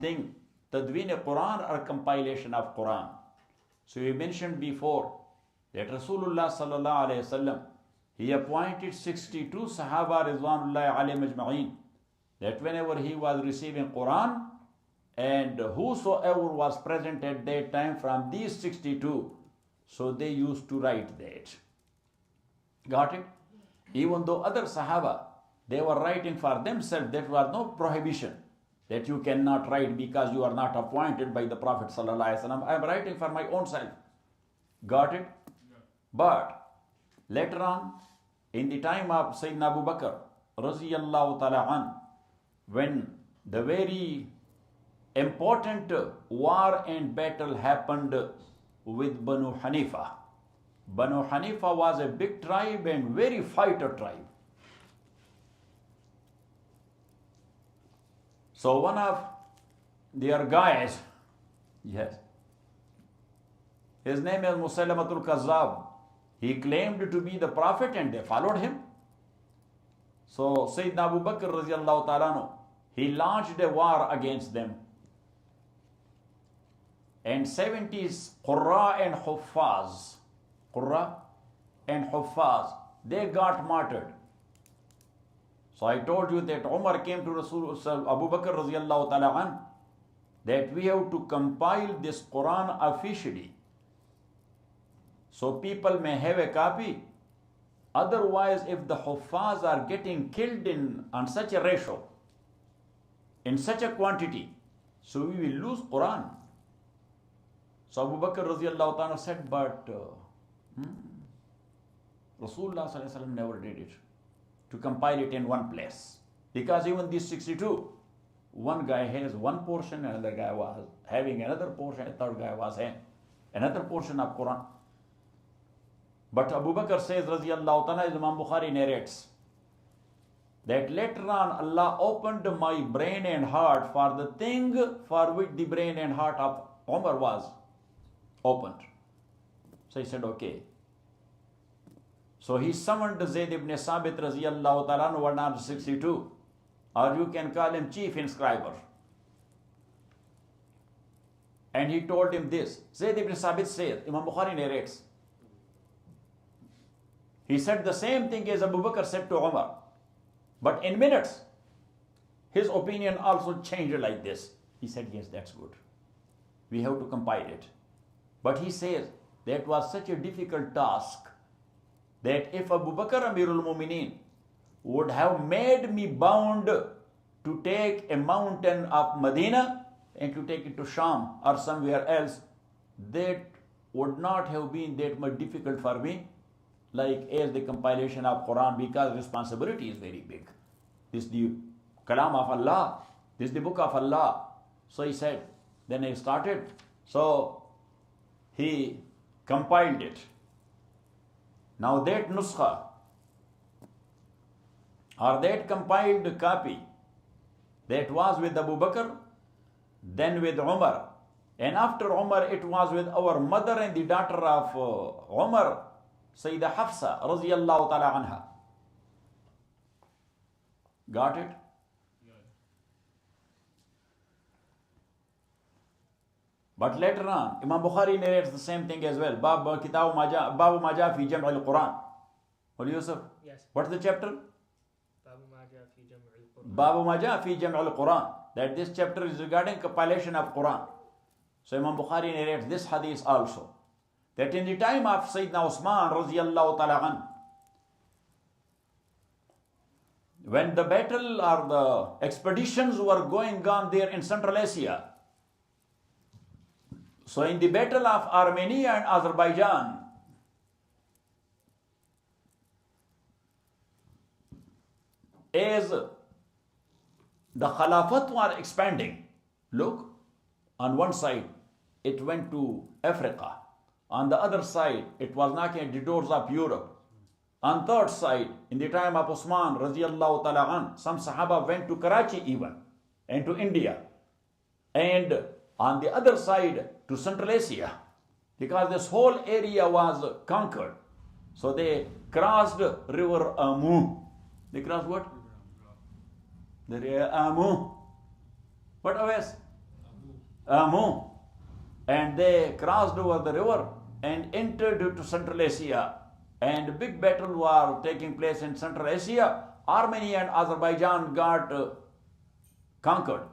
thing, Tadween Quran or compilation of Quran. So we mentioned before that Rasulullah sallallahu alayhi wasallam, he appointed 62 Sahaba Rizwanullahi alayhim ajma'in, that whenever he was receiving Quran, and whosoever was present at that time from these 62, so they used to write that. Got it? Even though other Sahaba, they were writing for themselves, there was no prohibition that you cannot write because you are not appointed by the Prophet sallallahu alaihi wasallam. I am writing for my own self. Got it? Yeah. But later on, in the time of Sayyidina Abu Bakr radiyallahu ta'ala an, when the very important war and battle happened with Banu Hanifa. Banu Hanifa was a big tribe and very fighter tribe. So one of their guys, yes, his name is Musailamatul Kazzab. He claimed to be the prophet and they followed him. So Sayyidina Abu Bakr radiyallahu ta'ala anhu, he launched a war against them. And 70 Qurra and Huffaz, they got martyred. So I told you that Umar came to Abu Bakr radiyallahu ta'ala an, that we have to compile this Quran officially, so people may have a copy. Otherwise, if the Huffaz are getting killed on such a ratio, in such a quantity, so we will lose Quran. So Abu Bakr radiyallahu ta'ala said, but Rasulullah sallallahu alaihi wasallam never did it, to compile it in one place. Because even these 62, one guy has one portion, another guy was having another portion, a third guy was having another portion of Quran. But Abu Bakr says, radiyallahu ta'ala, Imam Bukhari narrates, that later on Allah opened my brain and heart for the thing for which the brain and heart of Umar was opened. So he said, okay. So he summoned Zayd ibn Sabit radiyallahu ta'ala, one of 62, or you can call him chief inscriber. And he told him this. Zayd ibn Sabit says, Imam Bukhari narrates, he said the same thing as Abu Bakr said to Umar. But in minutes, his opinion also changed like this. He said, yes, that's good. We have to compile it. But he says, that was such a difficult task, that if Abu Bakr Amirul Mumineen would have made me bound to take a mountain of Medina and to take it to Sham or somewhere else, that would not have been that much difficult for me, like as the compilation of Quran, because responsibility is very big. This is the Kalam of Allah, this is the book of Allah. So he said, then I started. So he compiled it. Now that nuskha, or that compiled copy, that was with Abu Bakr, then with Umar, and after Umar it was with our mother and the daughter of Umar, Sayyidah Hafsa radiyallahu ta'ala anha. Got it? But later on, Imam Bukhari narrates the same thing as well. Babu Maja fi Jam' al-Quran. What do you say? Yes. What's the chapter? Babu Maja fi Jam' al-Quran. Babu Maja fi Jam' al-Quran. That this chapter is regarding compilation of Quran. So Imam Bukhari narrates this hadith also, that in the time of Sayyidina Usman radiyallahu ta'ala an, when the battle or the expeditions were going on there in Central Asia, so in the battle of Armenia and Azerbaijan, as the Khilafat were expanding, look, on one side it went to Africa, on the other side it was knocking at the doors of Europe, on third side, in the time of Usman radiyallahu ta'ala an, some Sahaba went to Karachi even, and to India, and on the other side to Central Asia, because this whole area was conquered. So they crossed river Amu. They crossed what? The river Amu. What else? Mu, and they crossed over the river and entered into Central Asia. And big battles were taking place in Central Asia. Armenia and Azerbaijan got conquered.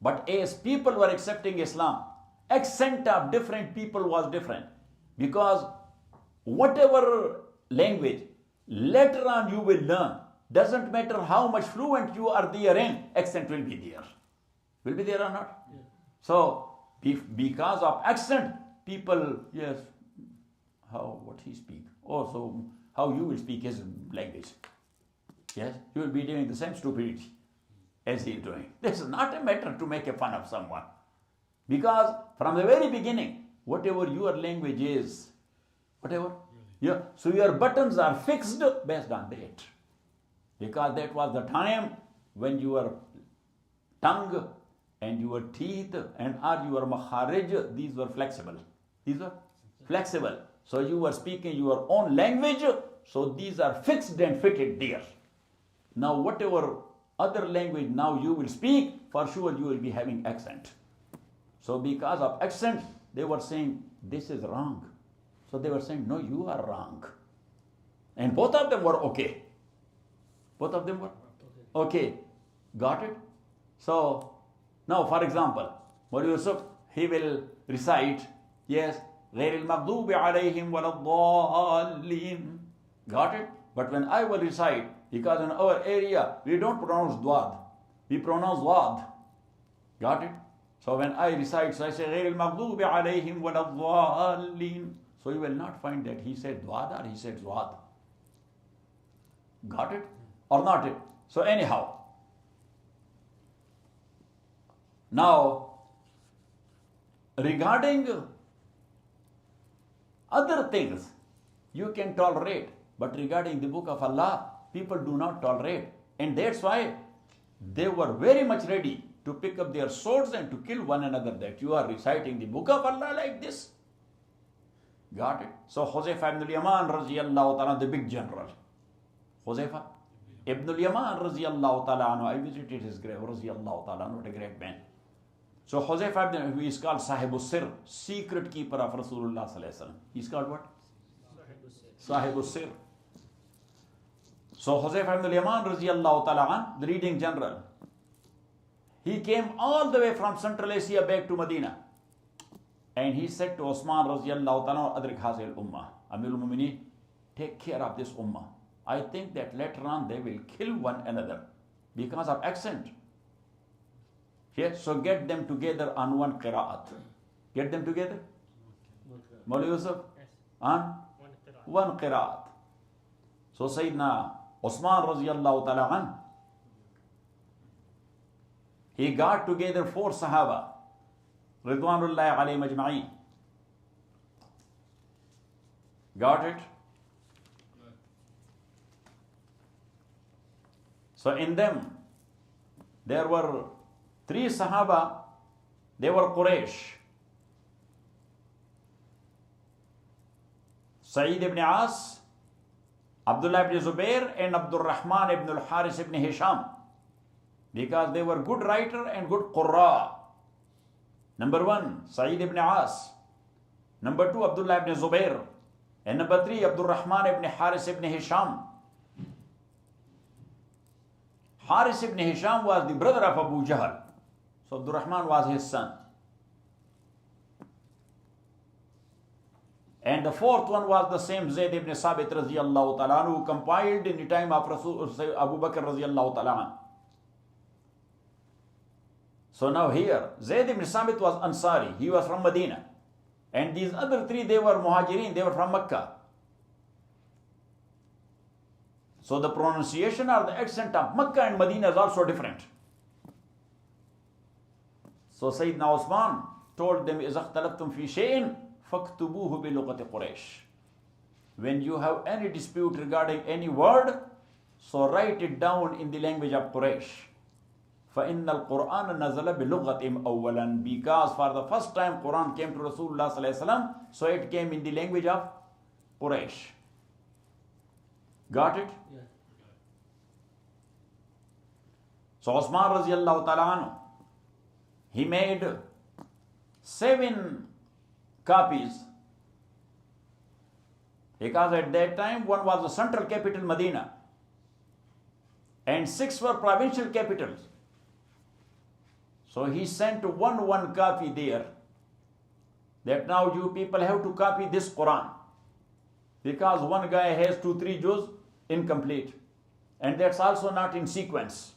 But as people were accepting Islam, accent of different people was different. Because whatever language later on you will learn, doesn't matter how much fluent you are therein, accent will be there. Will be there or not? Yeah. So, because of accent, people, yes, what he speak. Oh, so how you will speak his language. Yes, you will be doing the same stupidity as he is doing. This is not a matter to make a fun of someone. Because from the very beginning, whatever your language is, whatever, yeah, so your buttons are fixed based on that. Because that was the time when your tongue and your teeth and your makharij, these were flexible. These were flexible. So you were speaking your own language, so these are fixed and fitted there. Now whatever other language now you will speak, for sure you will be having accent. So because of accent, they were saying, this is wrong. So they were saying, no, you are wrong. And both of them were okay. Both of them were okay. Got it? So, now for example, Mawlana Yusuf, he will recite, yes, غَيْرِ الْمَغْضُوبِ عَلَيْهِمْ وَلَا الضَّالِّينَ. Got it? But when I will recite, because in our area, we don't pronounce dwad. We pronounce wad. Got it? So when I recite, so I say, غَيْرِ الْمَغْضُوبِ عَلَيْهِمْ وَلَا الضَّالِّينَ. So you will not find that he said dwad or he said zwad. Got it? Or not it? So anyhow, now regarding other things you can tolerate, but regarding the book of Allah, people do not tolerate. And that's why they were very much ready to pick up their swords and to kill one another, that you are reciting the book of Allah like this. Got it? So Huzaifa ibn al-Yaman radiallahu ta'ala, the big general. Huzaifa ibn al-Yaman radiallahu ta'ala, I visited his grave, radiallahu ta'ala, what a great man. So Huzaifa ibn, who is called Saheb Sir, secret keeper of Rasulullah sallallahu alaihi wasallam. He's called what? Saheb Sir. So Huzaifa ibn al-Yaman radiallahu ta'ala, the leading general, he came all the way from Central Asia back to Medina. And he said to Osman radiallahu ta'ala, Adrik hazil ummah, Amirul Mu'mineen, take care of this ummah. I think that later on they will kill one another because of accent. Yes, so get them together on one qira'at. Get them together? Mawlana Yusuf? On one qira'at. So Sayyidina Osman radiallahu ta'ala an, he got together 4 Sahaba, Ridwanullahi alayhim ajma'een. Got it? So in them, there were 3 Sahaba, they were Quraysh. Sa'id ibn As, Abdullah ibn Zubair, and Abdul Rahman ibn al-Haris ibn Hisham. Because they were good writer and good Qurra. Number 1, Sa'id ibn As. Number 2, Abdullah ibn Zubair. And number 3, Abdul Rahman ibn Haris ibn Hisham. Haris ibn Hisham was the brother of Abu Jahl. So Abdul Rahman was his son. And the 4th one was the same Zayd ibn Sabit radiyallahu ta'ala, who compiled in the time of Abu Bakr radiyallahu ta'ala. So now here, Zayd ibn Sabit was Ansari. He was from Medina. And these other 3, they were Muhajirin. They were from Mecca. So the pronunciation or the accent of Mecca and Medina is also different. So Sayyidina Osman told them, إِذَا اخْتَلَفْتُمْ فِي شَيْءٍ فَاكْتُبُوهُ بِلُغَةِ قُرَيْشٍ. When you have any dispute regarding any word, so write it down in the language of Quraysh. فَإِنَّ الْقُرْآنَ نَزَلَ بِلُغَّةٍ أَوَّلًا. Because for the first time Quran came to Rasulullah sallallahu alaihi wasallam, so it came in the language of Quraysh. Got it? Yeah. So Osman radiallahu ta'ala anhu, he made 7 copies, because at that time one was the central capital Medina and 6 were provincial capitals. So he sent one copy there, that now you people have to copy this Quran, because one guy has 2-3 juz incomplete, and that's also not in sequence.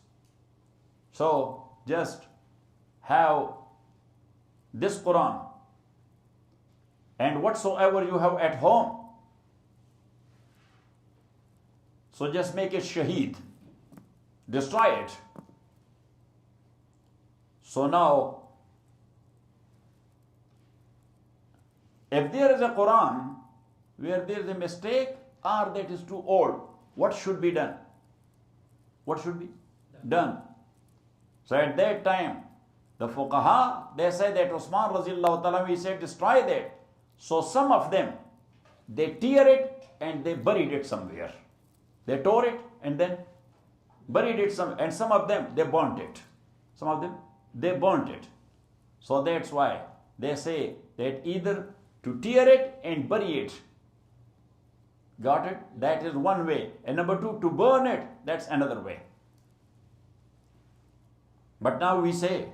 So just have this Quran, and whatsoever you have at home, so just make it shaheed, destroy it. So now, if there is a Quran where there is a mistake or that is too old, what should be done? What should be done? So at that time, the fuqaha, they say that Usman Raziallahu Ta'ala, he said, destroy that. So some of them, they tear it and they buried it somewhere. They tore it and then buried it and some of them, they burnt it. Some of them, they burnt it. So that's why they say that either to tear it and bury it. Got it? That is one way. And number 2, to burn it, that's another way. But now we say,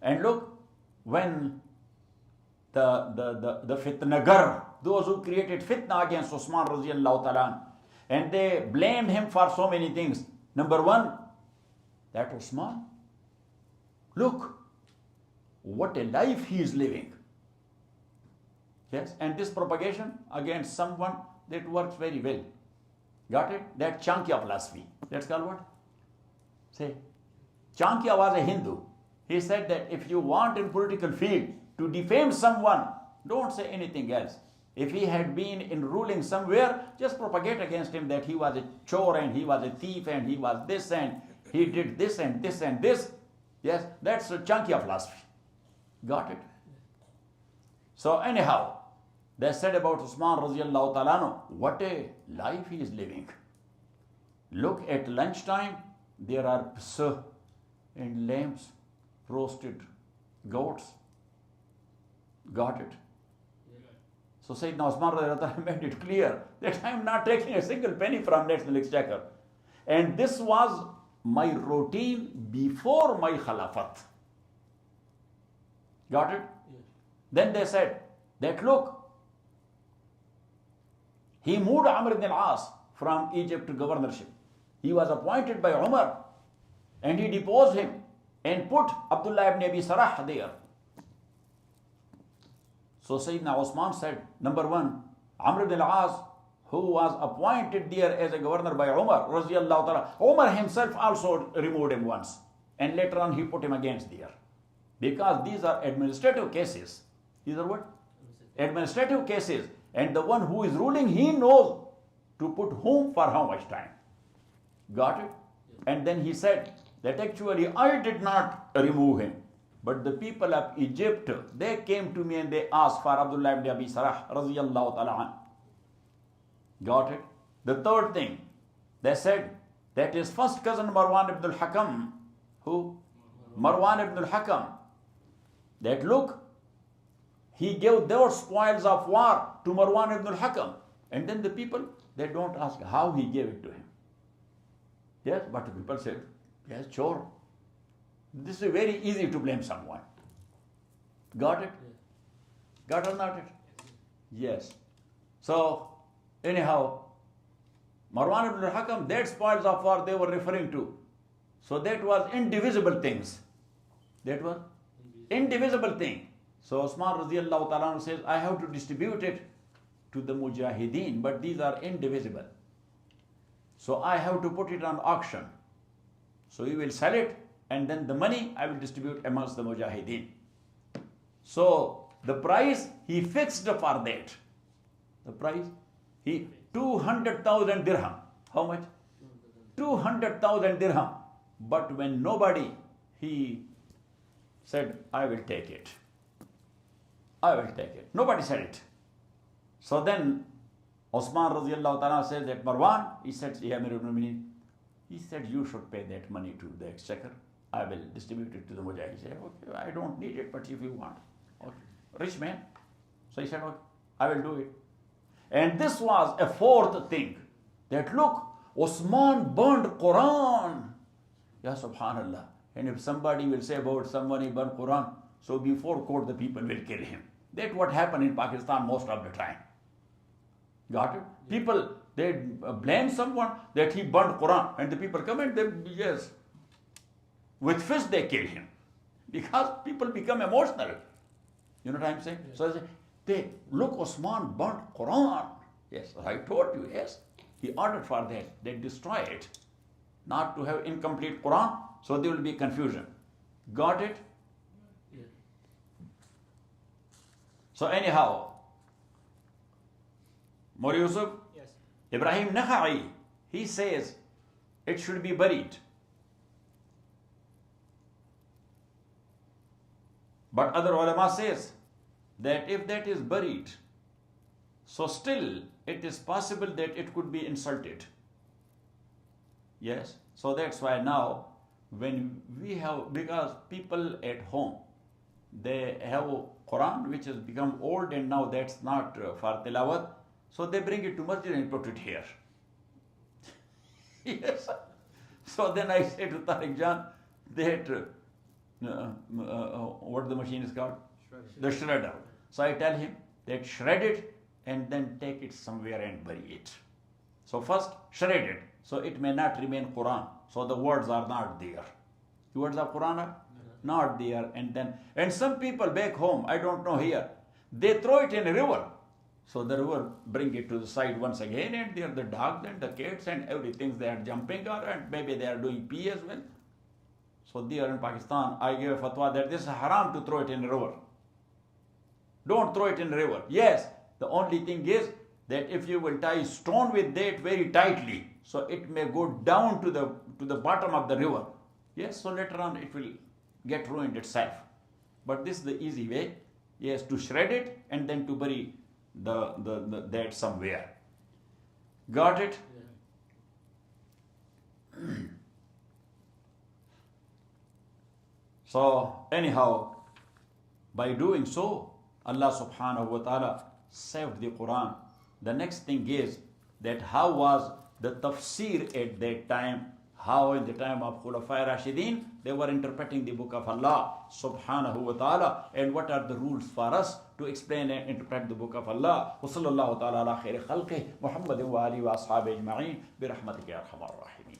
and look, when the fitnagar, those who created fitna against Usman Raziallahu Ta'ala, and they blamed him for so many things. Number 1, that Usman, look, what a life he is living. Yes, and this propagation against someone, that works very well. Got it? That Chanakya philosophy. That's called what? Say, Chanakya was a Hindu. He said that if you want in political field to defame someone, don't say anything else. If he had been in ruling somewhere, just propagate against him that he was a chore and he was a thief and he was this and he did this and this and this. Yes, that's a Chanakya philosophy. Got it? So anyhow, they said about Usman Raziallahu Ta'ala, what a life he is living. Look, at lunchtime, there are psa and lambs, roasted goats. Got it? So Sayyidina Usman Raziallahu Ta'ala made it clear that I am not taking a single penny from national exchequer. And this was my routine before my Khilafat. Got it? Yes. Then they said that look, he moved Amr ibn al-As from Egypt to governorship. He was appointed by Umar and he deposed him and put Abdullah ibn Abi Sarah there. So Sayyidina Usman said, number 1, Amr ibn al-As, who was appointed there as a governor by Umar, Raziallahu Ta'ala, Umar himself also removed him once and later on he put him against there. Because these are administrative cases. These are what? Administrative cases. And the one who is ruling, he knows to put whom for how much time. Got it? And then he said that actually I did not remove him. But the people of Egypt, they came to me and they asked for Abdullah ibn Abi Sarah, Raziallahu Ta'ala. Got it? The third thing, they said that his first cousin Marwan ibn al-Hakam, who? Marwan ibn al-Hakam, that look, he gave those spoils of war to Marwan ibn al-Hakam. And then the people, they don't ask how he gave it to him. Yes, but the people said, yes, sure. This is very easy to blame someone. Got it? Got or not it? Yes. So, anyhow, Marwan ibn al-Hakam, that spoils of war they were referring to. So that was indivisible things. That was indivisible thing. So Usman Raziallahu Ta'ala says, I have to distribute it to the Mujahideen, but these are indivisible. So I have to put it on auction. So you will sell it, and then the money I will distribute amongst the Mujahideen. So the price he fixed for that. The price, he 200,000 dirham. How much? 200,000 dirham. But when nobody, he said, I will take it. I will take it. Nobody said it. So then Usman Raziallahu Ta'ala says that Marwan, he said, Ya Amirul Mu'mineen, He said, you should pay that money to the exchequer. I will distribute it to the mujahid. He said, okay, I don't need it, but if you want. Okay. Rich man. So he said, okay, I will do it. And this was a fourth thing. That look, Osman burned Quran. Ya subhanallah. And if somebody will say about someone he burned Quran, so before court the people will kill him. That's what happened in Pakistan most of the time. Got it? People, they blame someone that he burned Quran, and the people come and they, yes, with fist they kill him. Because people become emotional. You know what I'm saying? Yes. So they look, Osman burnt Quran. Yes, I told you, yes. He ordered for that. They destroy it. Not to have incomplete Quran, so there will be confusion. Got it? Yeah. So anyhow, Mawli Yusuf, Yes. Ibrahim Nakha'i, he says it should be buried. But other ulama says that if that is buried, so still it is possible that it could be insulted. Yes, so that's why now when we have, because people at home, they have Quran which has become old and now that's not for tilawat, so they bring it to masjid and put it here. Yes. So then I say to Tariq Jan that what the machine is called? The shredder. So I tell him that shred it and then take it somewhere and bury it. So first shred it, so it may not remain Quran. So the words are not there. The words of Quran are not there. And some people back home, I don't know here, they throw it in a river. So the river bring it to the side once again, and there are the dogs and the cats and everything, they are jumping or and maybe they are doing pee as well. So there in Pakistan, I gave a fatwa that this is haram to throw it in a river. Don't throw it in a river. Yes, the only thing is that if you will tie stone with that very tightly, so it may go down to the bottom of the river. Yes, so later on it will get ruined itself. But this is the easy way. Yes, to shred it and then to bury that somewhere. Got it? Yeah. So anyhow, by doing so, Allah subhanahu wa ta'ala saved the Quran. The next thing is that how was the tafsir at that time, how in the time of Khulafa Rashideen, they were interpreting the book of Allah subhanahu wa ta'ala, and what are the rules for us to explain and interpret the book of Allah. Wa sallallahu ta'ala ala khairi khalqih, Muhammadin wa alihi wa ashabihi ajma'in, bi rahmatika ya arhamar rahimin.